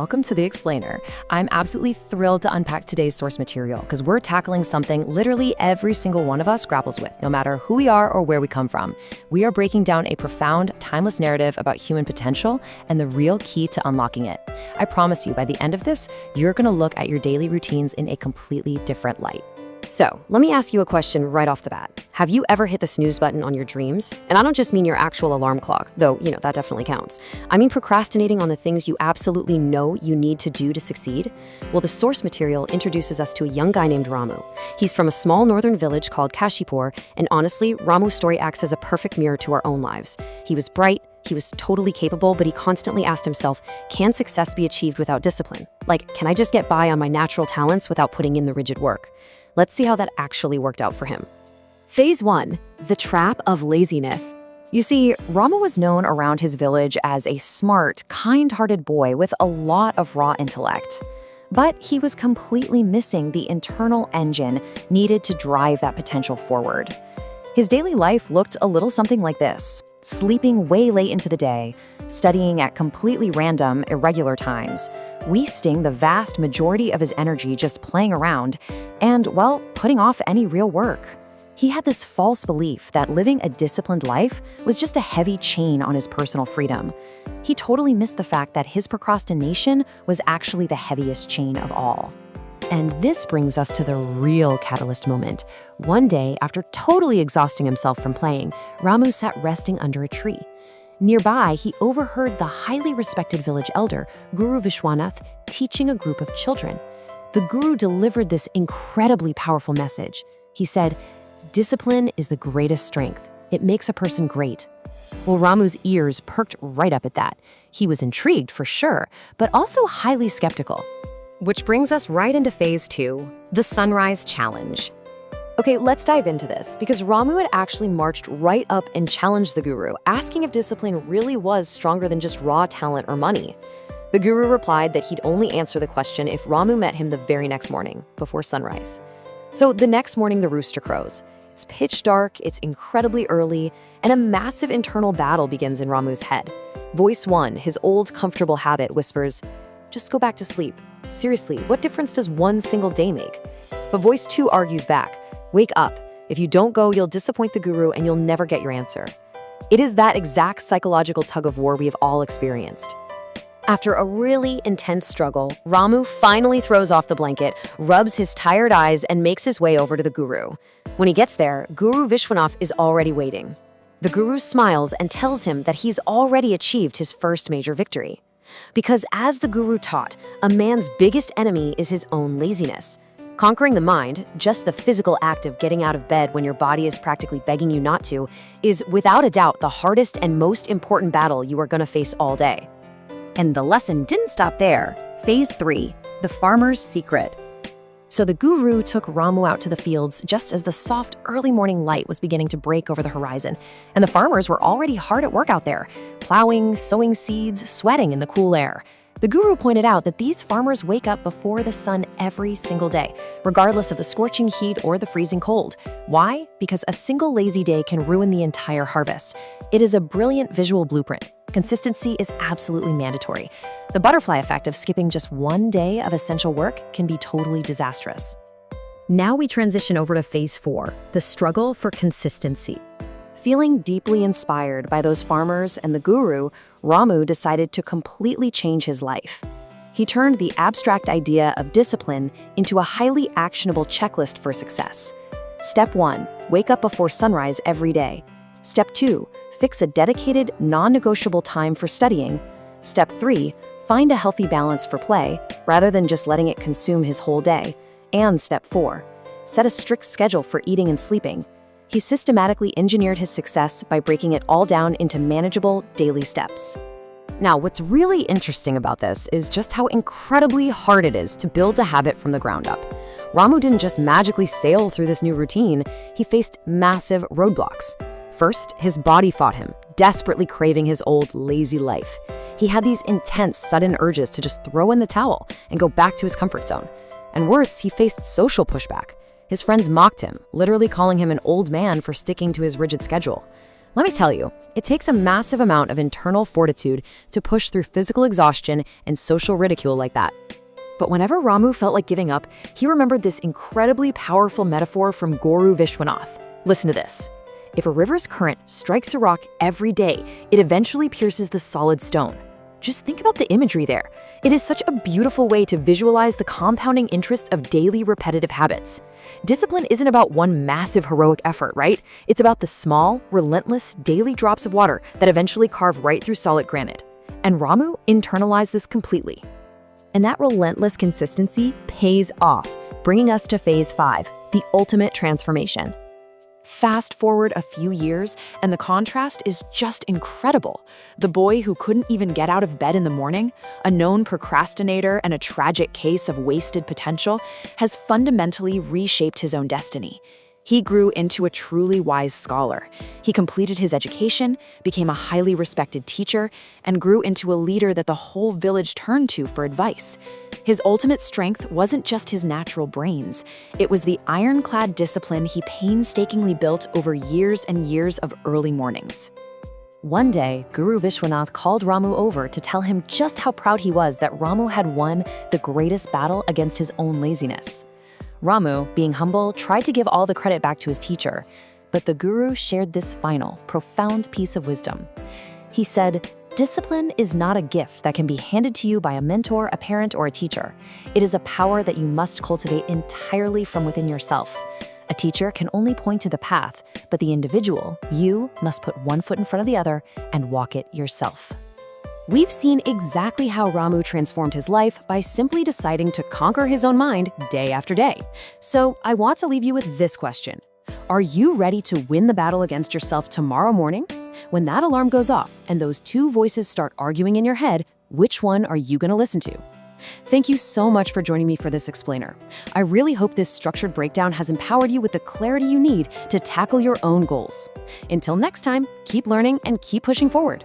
welcome to The Explainer. I'm absolutely thrilled to unpack today's source material because we're tackling something literally every single one of us grapples with, no matter who we are or where we come from. We are breaking down a profound, timeless narrative about human potential and the real key to unlocking it. I promise you, by the end of this, you're going to look at your daily routines in a completely different light. So, let me ask you a question right off the bat. Have you ever hit the snooze button on your dreams? And I don't just mean your actual alarm clock, though, that definitely counts. I mean procrastinating on the things you absolutely know you need to do to succeed. Well, the source material introduces us to a young guy named Ramu. He's from a small northern village called Kashipur, and honestly, Ramu's story acts as a perfect mirror to our own lives. He was bright, he was totally capable, but he constantly asked himself, can success be achieved without discipline? Like, can I just get by on my natural talents without putting in the rigid work? Let's see how that actually worked out for him. Phase 1. The trap of laziness. You see, Ramu was known around his village as a smart, kind-hearted boy with a lot of raw intellect. But he was completely missing the internal engine needed to drive that potential forward. His daily life looked a little something like this: sleeping way late into the day, studying at completely random, irregular times, wasting the vast majority of his energy just playing around, and, well, putting off any real work. He had this false belief that living a disciplined life was just a heavy chain on his personal freedom. He totally missed the fact that his procrastination was actually the heaviest chain of all. And this brings us to the real catalyst moment. One day, after totally exhausting himself from playing, Ramu sat resting under a tree. Nearby, he overheard the highly respected village elder, Guru Vishwanath, teaching a group of children. The guru delivered this incredibly powerful message. He said, "Discipline is the greatest strength. It makes a person great." Well, Ramu's ears perked right up at that. He was intrigued for sure, but also highly skeptical. Which brings us right into phase 2, the sunrise challenge. Okay, let's dive into this, because Ramu had actually marched right up and challenged the guru, asking if discipline really was stronger than just raw talent or money. The guru replied that he'd only answer the question if Ramu met him the very next morning, before sunrise. So the next morning, the rooster crows. It's pitch dark, it's incredibly early, and a massive internal battle begins in Ramu's head. Voice 1, his old comfortable habit, whispers, "Just go back to sleep. Seriously, what difference does one single day make?" But voice 2 argues back, "Wake up. If you don't go, you'll disappoint the guru and you'll never get your answer." It is that exact psychological tug-of-war we have all experienced. After a really intense struggle, Ramu finally throws off the blanket, rubs his tired eyes, and makes his way over to the guru. When he gets there, Guru Vishwanath is already waiting. The guru smiles and tells him that he's already achieved his first major victory. Because as the guru taught, a man's biggest enemy is his own laziness. Conquering the mind, just the physical act of getting out of bed when your body is practically begging you not to, is without a doubt the hardest and most important battle you are going to face all day. And the lesson didn't stop there. Phase 3, the farmer's secret. So the guru took Ramu out to the fields just as the soft early morning light was beginning to break over the horizon, and the farmers were already hard at work out there, plowing, sowing seeds, sweating in the cool air. The guru pointed out that these farmers wake up before the sun every single day, regardless of the scorching heat or the freezing cold. Why? Because a single lazy day can ruin the entire harvest. It is a brilliant visual blueprint. Consistency is absolutely mandatory. The butterfly effect of skipping just one day of essential work can be totally disastrous. Now we transition over to phase 4, the struggle for consistency. Feeling deeply inspired by those farmers and the guru, Ramu decided to completely change his life. He turned the abstract idea of discipline into a highly actionable checklist for success. Step 1, wake up before sunrise every day. Step 2, fix a dedicated, non-negotiable time for studying. Step 3, find a healthy balance for play, rather than just letting it consume his whole day. And Step 4, set a strict schedule for eating and sleeping. He systematically engineered his success by breaking it all down into manageable daily steps. Now, what's really interesting about this is just how incredibly hard it is to build a habit from the ground up. Ramu didn't just magically sail through this new routine, he faced massive roadblocks. First, his body fought him, desperately craving his old, lazy life. He had these intense, sudden urges to just throw in the towel and go back to his comfort zone. And worse, he faced social pushback. His friends mocked him, literally calling him an old man for sticking to his rigid schedule. Let me tell you, it takes a massive amount of internal fortitude to push through physical exhaustion and social ridicule like that. But whenever Ramu felt like giving up, he remembered this incredibly powerful metaphor from Guru Vishwanath. Listen to this. If a river's current strikes a rock every day, it eventually pierces the solid stone. Just think about the imagery there. It is such a beautiful way to visualize the compounding interest of daily repetitive habits. Discipline isn't about one massive heroic effort, right? It's about the small, relentless, daily drops of water that eventually carve right through solid granite. And Ramu internalized this completely. And that relentless consistency pays off, bringing us to phase 5, the ultimate transformation. Fast forward a few years, and the contrast is just incredible. The boy who couldn't even get out of bed in the morning, a known procrastinator and a tragic case of wasted potential, has fundamentally reshaped his own destiny. He grew into a truly wise scholar. He completed his education, became a highly respected teacher, and grew into a leader that the whole village turned to for advice. His ultimate strength wasn't just his natural brains. It was the ironclad discipline he painstakingly built over years and years of early mornings. One day, Guru Vishwanath called Ramu over to tell him just how proud he was that Ramu had won the greatest battle against his own laziness. Ramu, being humble, tried to give all the credit back to his teacher, but the guru shared this final, profound piece of wisdom. He said, "Discipline is not a gift that can be handed to you by a mentor, a parent, or a teacher. It is a power that you must cultivate entirely from within yourself. A teacher can only point to the path, but the individual, you, must put one foot in front of the other and walk it yourself." We've seen exactly how Ramu transformed his life by simply deciding to conquer his own mind day after day. So I want to leave you with this question. Are you ready to win the battle against yourself tomorrow morning? When that alarm goes off and those two voices start arguing in your head, which one are you going to listen to? Thank you so much for joining me for this explainer. I really hope this structured breakdown has empowered you with the clarity you need to tackle your own goals. Until next time, keep learning and keep pushing forward.